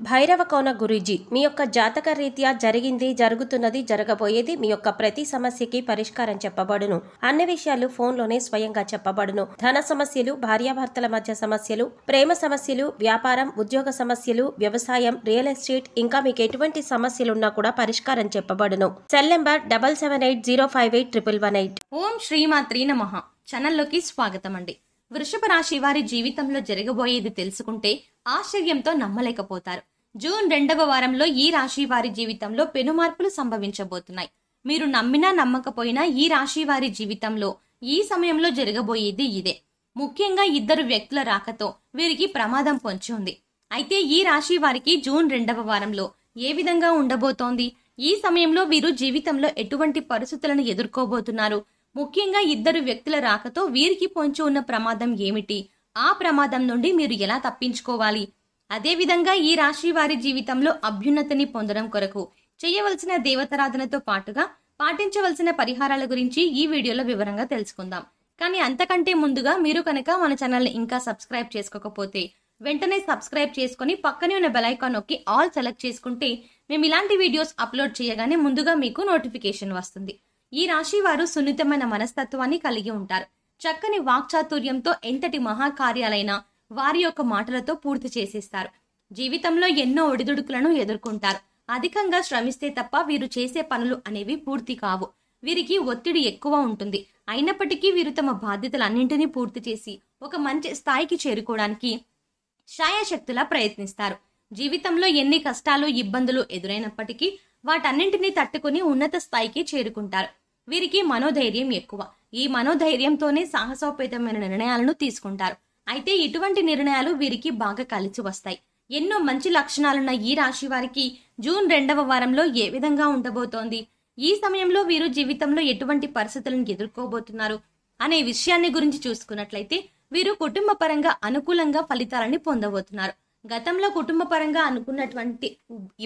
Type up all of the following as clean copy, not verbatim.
భైరవ కోన గురూజీ, మీ యొక్క జాతక రీత్యా జరిగింది, జరుగుతున్నది, జరగబోయేది, మీ యొక్క ప్రతి సమస్యకి పరిష్కారం చెప్పబడును. అన్ని విషయాలు ఫోన్లోనే స్వయంగా చెప్పబడును. ధన సమస్యలు, భార్యాభర్తల మధ్య సమస్యలు, ప్రేమ సమస్యలు, వ్యాపారం, ఉద్యోగ సమస్యలు, వ్యవసాయం, రియల్ ఎస్టేట్, ఇంకా మీకు ఎటువంటి సమస్యలున్నా కూడా పరిష్కారం చెప్పబడును. Cell number 7780581118. ఓం శ్రీమాత్రీ నమః. ఛానల్లోకి స్వాగతం అండి. వృషభ రాశి వారి జీవితంలో జరగబోయేది తెలుసుకుంటే ఆశ్చర్యంతో నమ్మలేకపోతారు. జూన్ 2వ వారంలో ఈ రాశి వారి జీవితంలో పెనుమార్పులు సంభవించబోతున్నాయి. మీరు నమ్మినా నమ్మకపోయినా ఈ రాశి వారి జీవితంలో ఈ సమయంలో జరగబోయేది ఇదే. ముఖ్యంగా ఇద్దరు వ్యక్తుల రాకతో వీరికి ప్రమాదం పొంచి ఉంది. అయితే ఈ రాశి వారికి జూన్ 2వ వారంలో ఏ విధంగా ఉండబోతోంది? ఈ సమయంలో వీరు జీవితంలో ఎటువంటి పరిస్థితులను ఎదుర్కోబోతున్నారు? ముఖ్యంగా ఇద్దరు వ్యక్తుల రాకతో వీరికి పొంచి ఉన్న ప్రమాదం ఏమిటి? ఆ ప్రమాదం నుండి మీరు ఎలా తప్పించుకోవాలి? అదేవిధంగా ఈ రాశి వారి జీవితంలో అభ్యున్నతిని పొందడం కొరకు చేయవలసిన దేవతారాధనతో పాటుగా పాటించవలసిన పరిహారాల గురించి ఈ వీడియోలో వివరంగా తెలుసుకుందాం. కానీ అంతకంటే ముందుగా మీరు కనుక మన ఛానల్ని ఇంకా సబ్స్క్రైబ్ చేసుకోకపోతే వెంటనే సబ్స్క్రైబ్ చేసుకుని పక్కనే ఉన్న బెల్ ఐకాన్ నొక్కి ఆల్ సెలెక్ట్ చేసుకుంటే మేము ఇలాంటి వీడియోస్ అప్లోడ్ చేయగానే ముందుగా మీకు నోటిఫికేషన్ వస్తుంది. ఈ రాశి వారు సున్నితమైన మనస్తత్వాన్ని కలిగి ఉంటారు. చక్కని వాక్చాతుర్యంతో ఎంతటి మహాకార్యాలైనా వారి యొక్క మాటలతో పూర్తి చేసేస్తారు. జీవితంలో ఎన్నో ఒడిదుడుకులను ఎదుర్కొంటారు. అధికంగా శ్రమిస్తే తప్ప వీరు చేసే పనులు అనేవి పూర్తి కావు. వీరికి ఒత్తిడి ఎక్కువ ఉంటుంది. అయినప్పటికీ వీరు తమ బాధ్యతలన్నింటినీ పూర్తి చేసి ఒక మంచి స్థాయికి చేరుకోవడానికి శాయశక్తులా ప్రయత్నిస్తారు. జీవితంలో ఎన్ని కష్టాలు, ఇబ్బందులు ఎదురైనప్పటికీ వాటన్నింటినీ తట్టుకుని ఉన్నత స్థాయికి చేరుకుంటారు. వీరికి మనోధైర్యం ఎక్కువ. ఈ మనోధైర్యంతోనే సాహసోపేతమైన నిర్ణయాలను తీసుకుంటారు. అయితే ఇటువంటి నిర్ణయాలు వీరికి బాగా కలిసి వస్తాయి. ఎన్నో మంచి లక్షణాలున్న ఈ రాశి వారికి జూన్ 2వ వారంలో ఏ విధంగా ఉండబోతోంది? ఈ సమయంలో వీరు జీవితంలో ఎటువంటి పరిస్థితులను ఎదుర్కోబోతున్నారు అనే విషయాన్ని గురించి చూసుకున్నట్లయితే వీరు కుటుంబ పరంగా అనుకూలంగా ఫలితాలని పొందబోతున్నారు. గతంలో కుటుంబ పరంగా అనుకున్నటువంటి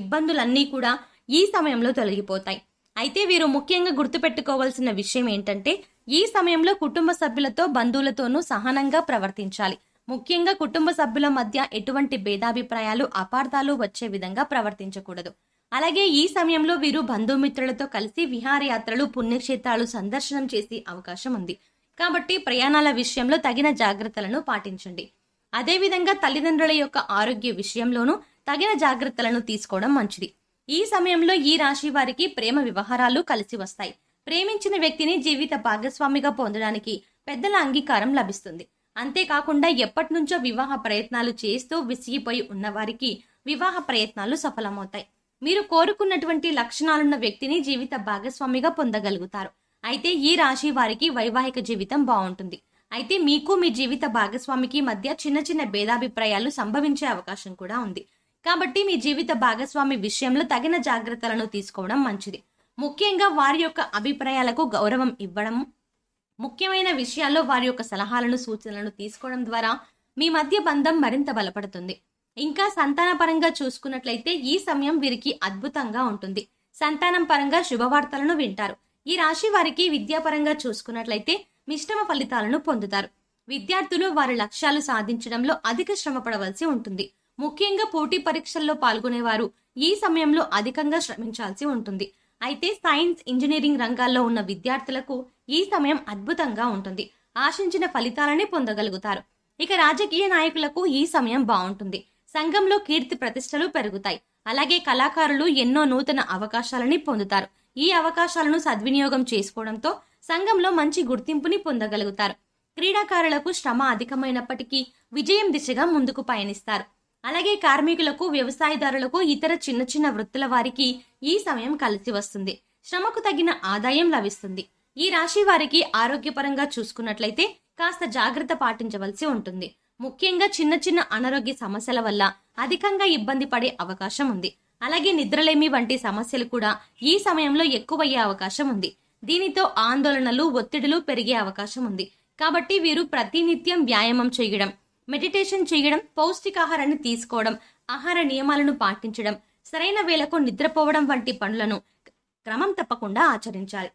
ఇబ్బందులన్నీ కూడా ఈ సమయంలో తొలగిపోతాయి. అయితే వీరు ముఖ్యంగా గుర్తుపెట్టుకోవాల్సిన విషయం ఏంటంటే ఈ సమయంలో కుటుంబ సభ్యులతో, బంధువులతోనూ సహనంగా ప్రవర్తించాలి. ముఖ్యంగా కుటుంబ సభ్యుల మధ్య ఎటువంటి భేదాభిప్రాయాలు, అపార్థాలు వచ్చే విధంగా ప్రవర్తించకూడదు. అలాగే ఈ సమయంలో వీరు బంధుమిత్రులతో కలిసి విహారయాత్రలు, పుణ్యక్షేత్రాలు సందర్శనం చేసే అవకాశం ఉంది. కాబట్టి ప్రయాణాల విషయంలో తగిన జాగ్రత్తలను పాటించండి. అదేవిధంగా తల్లిదండ్రుల యొక్క ఆరోగ్య విషయంలోనూ తగిన జాగ్రత్తలను తీసుకోవడం మంచిది. ఈ సమయంలో ఈ రాశి వారికి ప్రేమ వ్యవహారాలు కలిసి వస్తాయి. ప్రేమించిన వ్యక్తిని జీవిత భాగస్వామిగా పొందడానికి పెద్దల అంగీకారం లభిస్తుంది. అంతేకాకుండా ఎప్పటి నుంచో వివాహ ప్రయత్నాలు చేస్తూ విసిగిపోయి ఉన్నవారికి వివాహ ప్రయత్నాలు సఫలమవుతాయి. మీరు కోరుకున్నటువంటి లక్షణాలున్న వ్యక్తిని జీవిత భాగస్వామిగా పొందగలుగుతారు. అయితే ఈ రాశి వారికి వైవాహిక జీవితం బాగుంటుంది. అయితే మీకు మీ జీవిత భాగస్వామికి మధ్య చిన్న చిన్న భేదాభిప్రాయాలు సంభవించే అవకాశం కూడా ఉంది. కాబట్టి మీ జీవిత భాగస్వామి విషయంలో తగిన జాగ్రత్తలను తీసుకోవడం మంచిది. ముఖ్యంగా వారి యొక్క అభిప్రాయాలకు గౌరవం ఇవ్వడం, ముఖ్యమైన విషయాల్లో వారి యొక్క సలహాలను, సూచనలను తీసుకోవడం ద్వారా మీ మధ్య బంధం మరింత బలపడుతుంది. ఇంకా సంతాన పరంగా చూసుకున్నట్లయితే ఈ సమయం వీరికి అద్భుతంగా ఉంటుంది. సంతానం పరంగా శుభవార్తలను వింటారు. ఈ రాశి వారికి విద్యాపరంగా చూసుకున్నట్లయితే మిశ్రమ ఫలితాలను పొందుతారు. విద్యార్థులు వారి లక్ష్యాలు సాధించడంలో అధిక శ్రమ పడవలసి ఉంటుంది. ముఖ్యంగా పోటీ పరీక్షల్లో పాల్గొనేవారు ఈ సమయంలో అధికంగా శ్రమించాల్సి ఉంటుంది. అయితే సైన్స్, ఇంజనీరింగ్ రంగాల్లో ఉన్న విద్యార్థులకు ఈ సమయం అద్భుతంగా ఉంటుంది. ఆశించిన ఫలితాలని పొందగలుగుతారు. ఇక రాజకీయ నాయకులకు ఈ సమయం బాగుంటుంది. సంఘంలో కీర్తి ప్రతిష్టలు పెరుగుతాయి. అలాగే కళాకారులు ఎన్నో నూతన అవకాశాలని పొందుతారు. ఈ అవకాశాలను సద్వినియోగం చేసుకోవడంతో సంఘంలో మంచి గుర్తింపుని పొందగలుగుతారు. క్రీడాకారులకు శ్రమ అధికమైనప్పటికీ విజయం దిశగా ముందుకు పయనిస్తారు. అలాగే కార్మికులకు, వ్యవసాయదారులకు, ఇతర చిన్న చిన్న వృత్తుల వారికి ఈ సమయం కలిసి వస్తుంది. శ్రమకు తగిన ఆదాయం లభిస్తుంది. ఈ రాశి వారికి ఆరోగ్యపరంగా చూసుకున్నట్లయితే కాస్త జాగ్రత్త పాటించవలసి ఉంటుంది. ముఖ్యంగా చిన్న చిన్న అనారోగ్య సమస్యల వల్ల అధికంగా ఇబ్బంది పడే అవకాశం ఉంది. అలాగే నిద్రలేమి వంటి సమస్యలు కూడా ఈ సమయంలో ఎక్కువయ్యే అవకాశం ఉంది. దీనితో ఆందోళనలు, ఒత్తిడులు పెరిగే అవకాశం ఉంది. కాబట్టి వీరు ప్రతినిత్యం వ్యాయామం చేయడం, మెడిటేషన్ చేయడం, పౌష్టికాహారాన్ని తీసుకోవడం, ఆహార నియమాలను పాటించడం, సరైన వేళకు నిద్రపోవడం వంటి పనులను క్రమం తప్పకుండా ఆచరించాలి.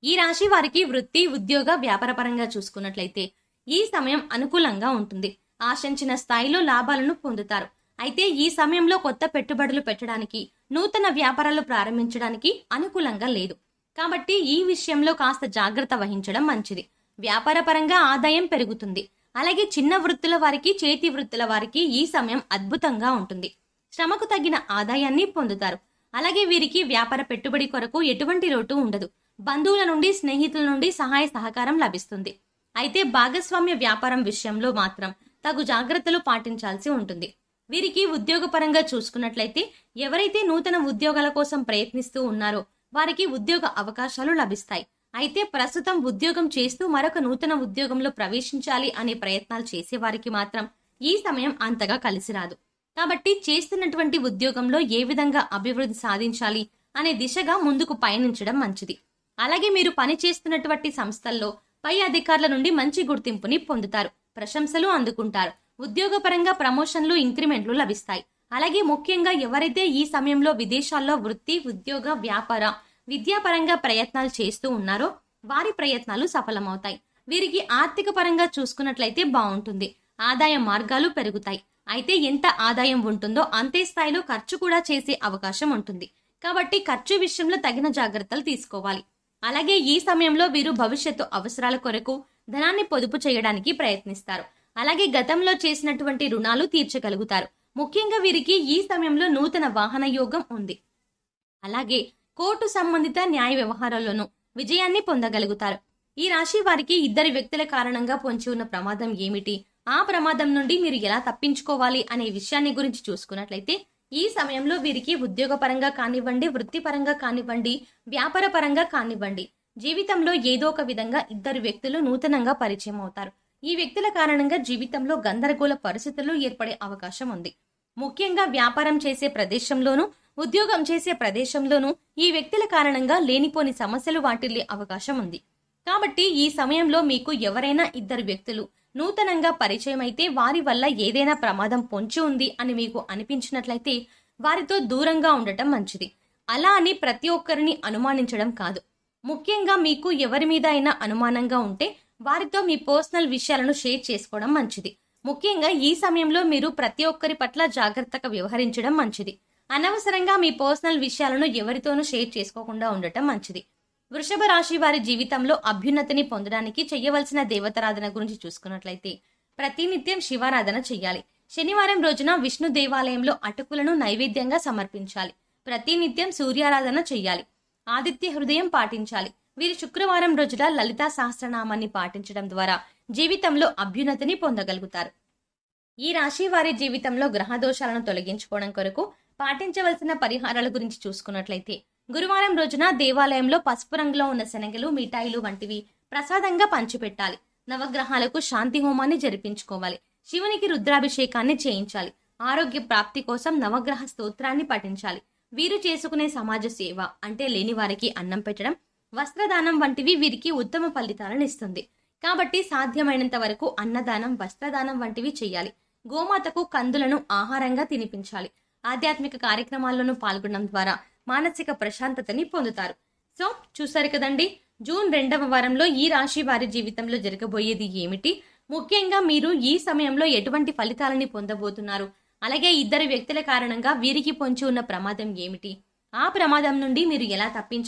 ఈ రాశి వారికి వృత్తి, ఉద్యోగ, వ్యాపారపరంగా చూసుకున్నట్లయితే ఈ సమయం అనుకూలంగా ఉంటుంది. ఆశించిన స్థాయిలో లాభాలను పొందుతారు. అయితే ఈ సమయంలో కొత్త పెట్టుబడులు పెట్టడానికి, నూతన వ్యాపారాలు ప్రారంభించడానికి అనుకూలంగా లేదు. కాబట్టి ఈ విషయంలో కాస్త జాగ్రత్త వహించడం మంచిది. వ్యాపార పరంగా ఆదాయం పెరుగుతుంది. అలాగే చిన్న వృత్తుల వారికి, చేతి వృత్తుల వారికి ఈ సమయం అద్భుతంగా ఉంటుంది. శ్రమకు తగిన ఆదాయాన్ని పొందుతారు. అలాగే వీరికి వ్యాపార పెట్టుబడి కొరకు ఎటువంటి లోటు ఉండదు. బంధువుల నుండి, స్నేహితుల నుండి సహాయ సహకారం లభిస్తుంది. అయితే భాగస్వామ్య వ్యాపారం విషయంలో మాత్రం తగు జాగ్రత్తలు పాటించాల్సి ఉంటుంది. వీరికి ఉద్యోగపరంగా చూసుకున్నట్లయితే ఎవరైతే నూతన ఉద్యోగాల కోసం ప్రయత్నిస్తూ ఉన్నారో వారికి ఉద్యోగ అవకాశాలు లభిస్తాయి. అయితే ప్రస్తుతం ఉద్యోగం చేస్తూ మరొక నూతన ఉద్యోగంలో ప్రవేశించాలి అనే ప్రయత్నాలు చేసే వారికి మాత్రం ఈ సమయం అంతగా కలిసి రాదు. కాబట్టి చేస్తున్నటువంటి ఉద్యోగంలో ఏ విధంగా అభివృద్ధి సాధించాలి అనే దిశగా ముందుకు పయనించడం మంచిది. అలాగే మీరు పని చేస్తున్నటువంటి సంస్థల్లో పై అధికారుల నుండి మంచి గుర్తింపుని పొందుతారు, ప్రశంసలు అందుకుంటారు. ఉద్యోగపరంగా ప్రమోషన్లు, ఇంక్రిమెంట్లు లభిస్తాయి. అలాగే ముఖ్యంగా ఎవరైతే ఈ సమయంలో విదేశాల్లో వృత్తి, ఉద్యోగ, వ్యాపార, విద్యాపరంగా ప్రయత్నాలు చేస్తూ ఉన్నారో వారి ప్రయత్నాలు సఫలమవుతాయి. వీరికి ఆర్థిక పరంగా చూసుకున్నట్లయితే బాగుంటుంది. ఆదాయ మార్గాలు పెరుగుతాయి. అయితే ఎంత ఆదాయం ఉంటుందో అంతే స్థాయిలో ఖర్చు కూడా చేసే అవకాశం ఉంటుంది. కాబట్టి ఖర్చు విషయంలో తగిన జాగ్రత్తలు తీసుకోవాలి. అలాగే ఈ సమయంలో వీరు భవిష్యత్తు అవసరాల కొరకు ధనాన్ని పొదుపు చేయడానికి ప్రయత్నిస్తారు. అలాగే గతంలో చేసినటువంటి రుణాలు తీర్చగలుగుతారు. ముఖ్యంగా వీరికి ఈ సమయంలో నూతన వాహన యోగం ఉంది. అలాగే కోర్టు సంబంధిత న్యాయ వ్యవహారాల్లోనూ విజయాన్ని పొందగలుగుతారు. ఈ రాశి వారికి ఇద్దరి వ్యక్తుల కారణంగా పొంచి ఉన్న ప్రమాదం ఏమిటి, ఆ ప్రమాదం నుండి మీరు ఎలా తప్పించుకోవాలి అనే విషయాన్ని గురించి చూసుకున్నట్లయితే ఈ సమయంలో వీరికి ఉద్యోగపరంగా కానివ్వండి, వృత్తిపరంగా కానివ్వండి, వ్యాపార పరంగా కానివ్వండి, జీవితంలో ఏదో ఒక విధంగా ఇద్దరు వ్యక్తులు నూతనంగా పరిచయం అవుతారు. ఈ వ్యక్తుల కారణంగా జీవితంలో గందరగోళ పరిస్థితులు ఏర్పడే అవకాశం ఉంది. ముఖ్యంగా వ్యాపారం చేసే ప్రదేశంలోనూ, ఉద్యోగం చేసే ప్రదేశంలోనూ ఈ వ్యక్తుల కారణంగా లేనిపోని సమస్యలు వాటిల్లే అవకాశం ఉంది. కాబట్టి ఈ సమయంలో మీకు ఎవరైనా ఇద్దరు వ్యక్తులు నూతనంగా పరిచయం అయితే వారి వల్ల ఏదైనా ప్రమాదం పొంచి ఉంది అని మీకు అనిపించినట్లయితే వారితో దూరంగా ఉండటం మంచిది. అలా అని ప్రతి ఒక్కరిని అనుమానించడం కాదు. ముఖ్యంగా మీకు ఎవరి మీద అయినా అనుమానంగా ఉంటే వారితో మీ పర్సనల్ విషయాలను షేర్ చేసుకోవడం మంచిది. ముఖ్యంగా ఈ సమయంలో మీరు ప్రతి ఒక్కరి పట్ల జాగ్రత్తగా వ్యవహరించడం మంచిది. అనవసరంగా మీ పర్సనల్ విషయాలను ఎవరితోనూ షేర్ చేసుకోకుండా ఉండటం మంచిది. వృషభ రాశి వారి జీవితంలో అభ్యున్నతిని పొందడానికి చేయవలసిన దేవతారాధన గురించి చూసుకున్నట్లయితే ప్రతినిత్యం శివారాధన చెయ్యాలి. శనివారం రోజున విష్ణు దేవాలయంలో అటుకులను నైవేద్యంగా సమర్పించాలి. ప్రతినిత్యం సూర్యారాధన చెయ్యాలి. ఆదిత్య హృదయం పాటించాలి. వీరి శుక్రవారం రోజున లలితా సహస్రనామాన్ని పాటించడం ద్వారా జీవితంలో అభ్యున్నతిని పొందగలుగుతారు. ఈ రాశి వారి జీవితంలో గ్రహ దోషాలను తొలగించుకోవడం కొరకు పాటించవలసిన పరిహారాల గురించి చూసుకున్నట్లయితే గురువారం రోజున దేవాలయంలో పసుపు రంగులో ఉన్న శనగలు, మిఠాయిలు వంటివి ప్రసాదంగా పంచిపెట్టాలి. నవగ్రహాలకు శాంతి హోమాన్ని జరిపించుకోవాలి. శివునికి రుద్రాభిషేకాన్ని చేయించాలి. ఆరోగ్య ప్రాప్తి కోసం నవగ్రహ స్తోత్రాన్ని పఠించాలి. వీరు చేసుకునే సమాజ సేవ అంటే లేని వారికి అన్నం పెట్టడం, వస్త్రదానం వంటివి వీరికి ఉత్తమ ఫలితాలను ఇస్తుంది. కాబట్టి సాధ్యమైనంత వరకు అన్నదానం, వస్త్రదానం వంటివి చేయాలి. గోమాతకు కందులను ఆహారంగా తినిపించాలి. ఆధ్యాత్మిక కార్యక్రమాల్లోనూ పాల్గొనడం ద్వారా మానసిక ప్రశాంతతని పొందుతారు. సో చూసారు కదండి, జూన్ 2వ వారంలో ఈ రాశి వారి జీవితంలో జరగబోయేది ఏమిటి, ముఖ్యంగా మీరు ఈ సమయంలో ఎటువంటి ఫలితాలని పొందబోతున్నారు, అలాగే ఇద్దరు వ్యక్తుల కారణంగా వీరికి పొంచి ఉన్న ప్రమాదం ఏమిటి, ఆ ప్రమాదం నుండి మీరు ఎలా తప్పించు